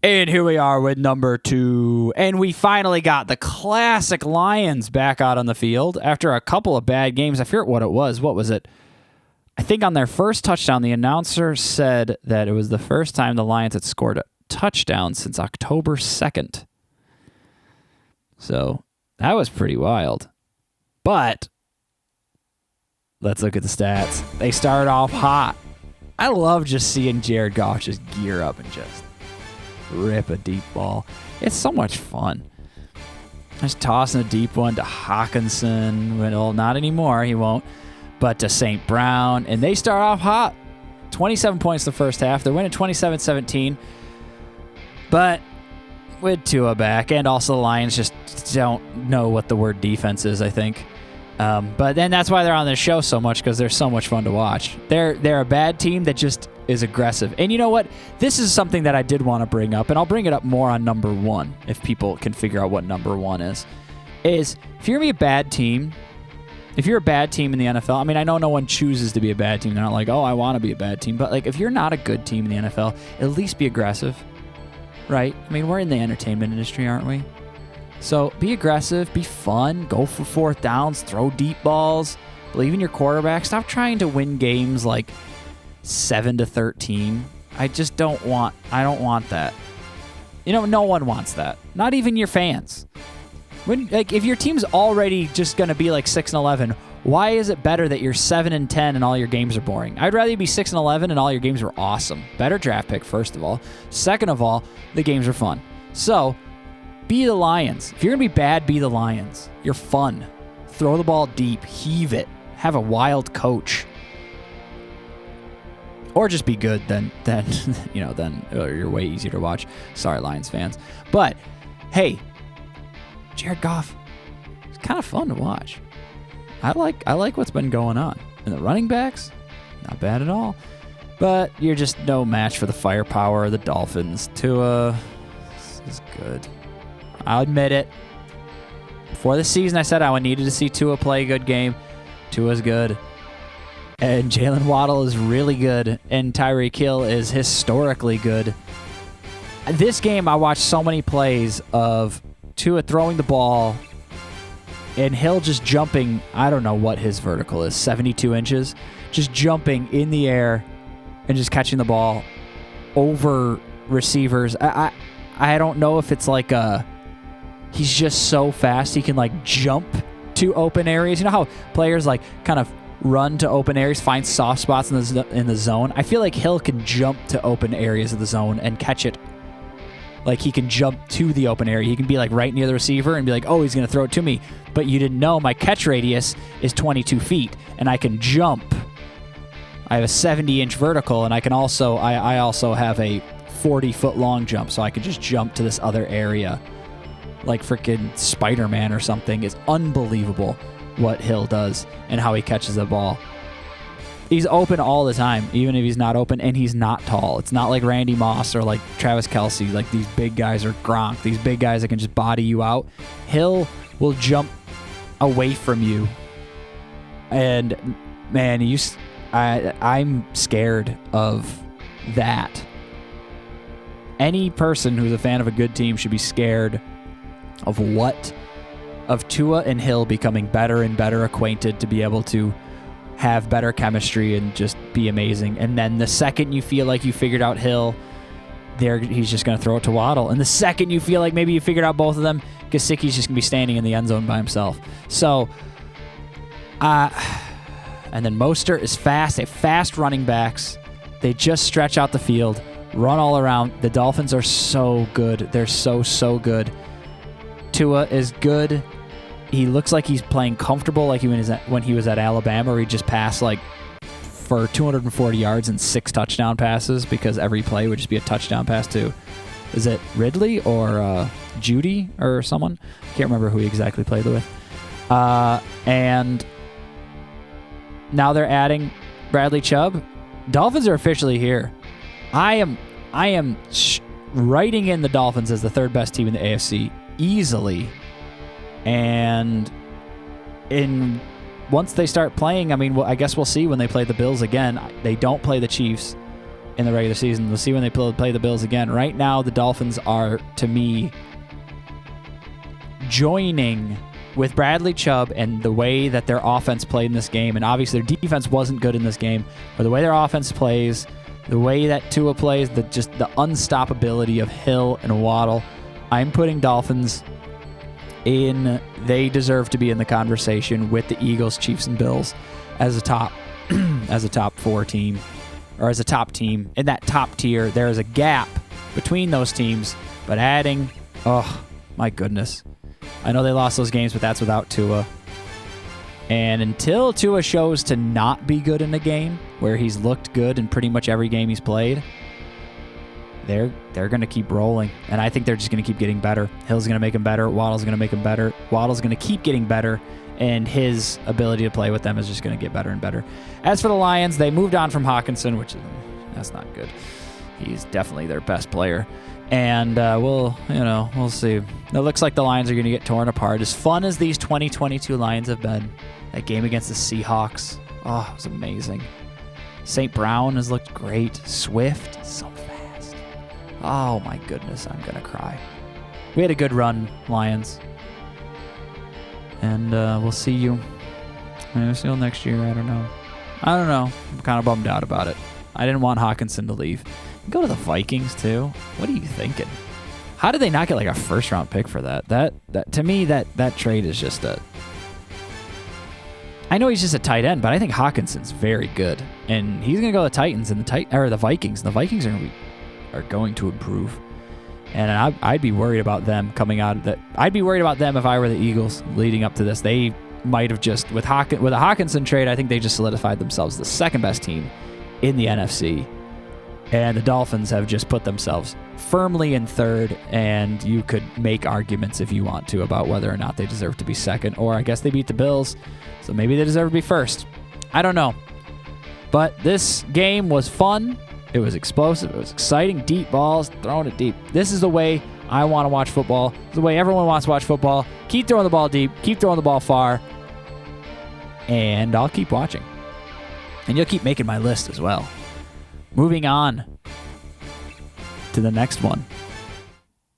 And here we are with number 2. And we finally got the classic Lions back out on the field after a couple of bad games. I forget what it was. What was it? I think on their first touchdown, the announcer said that it was the first time the Lions had scored a touchdown since October 2nd. So that was pretty wild. But let's look at the stats. They started off hot. I love just seeing Jared Goff just gear up and just rip a deep ball. It's so much fun. Just tossing a deep one to Hawkinson. Well, not anymore. He won't. But to St. Brown. And they start off hot. 27 points the first half. They're winning 27-17. But with Tua back, and also the Lions just don't know what the word defense is, I think. But then that's why they're on this show so much, because they're so much fun to watch. They're a bad team that just is aggressive. And you know what? This is something that I did want to bring up, and I'll bring it up more on number 1 if people can figure out what number 1 is if you're going to be a bad team, if you're a bad team in the NFL, I mean, I know no one chooses to be a bad team. They're not like, oh, I want to be a bad team. But like, if you're not a good team in the NFL, at least be aggressive, right? I mean, we're in the entertainment industry, aren't we? So be aggressive, be fun, go for fourth downs, throw deep balls, believe in your quarterback. Stop trying to win games like 7-13. I don't want that. You know, no one wants that. Not even your fans. If your team's already just going to be like 6-11, why is it better that you're 7-10 and all your games are boring? I'd rather you be 6-11 and all your games are awesome. Better draft pick, first of all. Second of all, the games are fun. So, be the Lions. If you're going to be bad, be the Lions. You're fun. Throw the ball deep. Heave it. Have a wild coach. Or just be good, then you're way easier to watch. Sorry, Lions fans. But, hey, Jared Goff, it's kind of fun to watch. I like what's been going on. And the running backs, not bad at all. But you're just no match for the firepower of the Dolphins. Tua is good. I'll admit it. Before the season, I said I needed to see Tua play a good game. Tua's good. And Jalen Waddle is really good. And Tyreek Hill is historically good. This game, I watched so many plays of Tua throwing the ball and Hill just jumping. I don't know what his vertical is, 72 inches. Just jumping in the air and just catching the ball over receivers. I don't know if it's like he's just so fast he can like jump to open areas. You know how players like kind of run to open areas, find soft spots in the zone? I feel like Hill can jump to open areas of the zone and catch it. Like he can jump to the open area. He can be like right near the receiver and be like, oh, he's going to throw it to me. But you didn't know my catch radius is 22 feet and I can jump. I have a 70-inch vertical, and I can also I also have a 40-foot long jump, so I can just jump to this other area like freaking Spider-Man or something. It's unbelievable what Hill does and how he catches the ball. He's open all the time, even if he's not open, and he's not tall. It's not like Randy Moss or like Travis Kelce, like these big guys, or Gronk, these big guys that can just body you out. Hill will jump away from you. And, man, I'm scared of that. Any person who's a fan of a good team should be scared of Tua and Hill becoming better and better acquainted to be able to have better chemistry and just be amazing. And then the second you feel like you figured out Hill, he's just going to throw it to Waddle. And the second you feel like maybe you figured out both of them, Gesicki's just going to be standing in the end zone by himself. So, and then Mostert is fast. They have fast running backs. They just stretch out the field, run all around. The Dolphins are so good. They're so good. Tua is good. He looks like he's playing comfortable like when he was at Alabama, where he just passed like for 240 yards and 6 touchdown passes, because every play would just be a touchdown pass to, is it Ridley or Judy or someone? I can't remember who he exactly played with. And now they're adding Bradley Chubb. Dolphins are officially here. I am writing in the Dolphins as the third best team in the AFC easily. And once they start playing, I mean, I guess we'll see when they play the Bills again. They don't play the Chiefs. in the regular season. We'll see when they play the Bills again. Right now, the Dolphins are, to me, joining with Bradley Chubb and the way that their offense played in this game. And obviously their defense wasn't good in this game, but the way their offense plays, the way that Tua plays, just the unstoppability of Hill and Waddle. I'm putting Dolphins in. They deserve to be in the conversation with the Eagles, Chiefs, and Bills as a top as a top 4 team, or as a top team in that top tier. There is a gap between those teams, but adding, oh my goodness. I know they lost those games, but that's without Tua. And until Tua shows to not be good in a game, where he's looked good in pretty much every game he's played, they're going to keep rolling. And I think they're just going to keep getting better. Hill's going to make him better. Waddle's going to make him better. Waddle's going to keep getting better, and his ability to play with them is just going to get better and better. As for the Lions, they moved on from Hawkinson, that's not good. He's definitely their best player. And we'll see. It looks like the Lions are going to get torn apart. As fun as these 2022 Lions have been, that game against the Seahawks, it was amazing. St. Brown has looked great. Swift, so fast. Oh my goodness, I'm going to cry. We had a good run, Lions. And we'll see you. Maybe see you next year. I don't know. I'm kind of bummed out about it. I didn't want Hawkinson to leave. Go to the Vikings too. What are you thinking? How did they not get like a first-round pick for that? That to me, that trade is just a. I know he's just a tight end, but I think Hawkinson's very good, and he's gonna go to the Titans and the Vikings. And the Vikings are going to improve, and I'd be worried about them coming out of that. I'd be worried about them if I were the Eagles leading up to this. They might have just with a Hawkinson trade. I think they just solidified themselves the second best team in the NFC. And the Dolphins have just put themselves firmly in third, and you could make arguments if you want to about whether or not they deserve to be second, or I guess they beat the Bills, so maybe they deserve to be first. I don't know. But this game was fun. It was explosive. It was exciting. Deep balls, throwing it deep. This is the way I want to watch football. This is the way everyone wants to watch football. Keep throwing the ball deep. Keep throwing the ball far. And I'll keep watching. And you'll keep making my list as well. Moving on to the next one.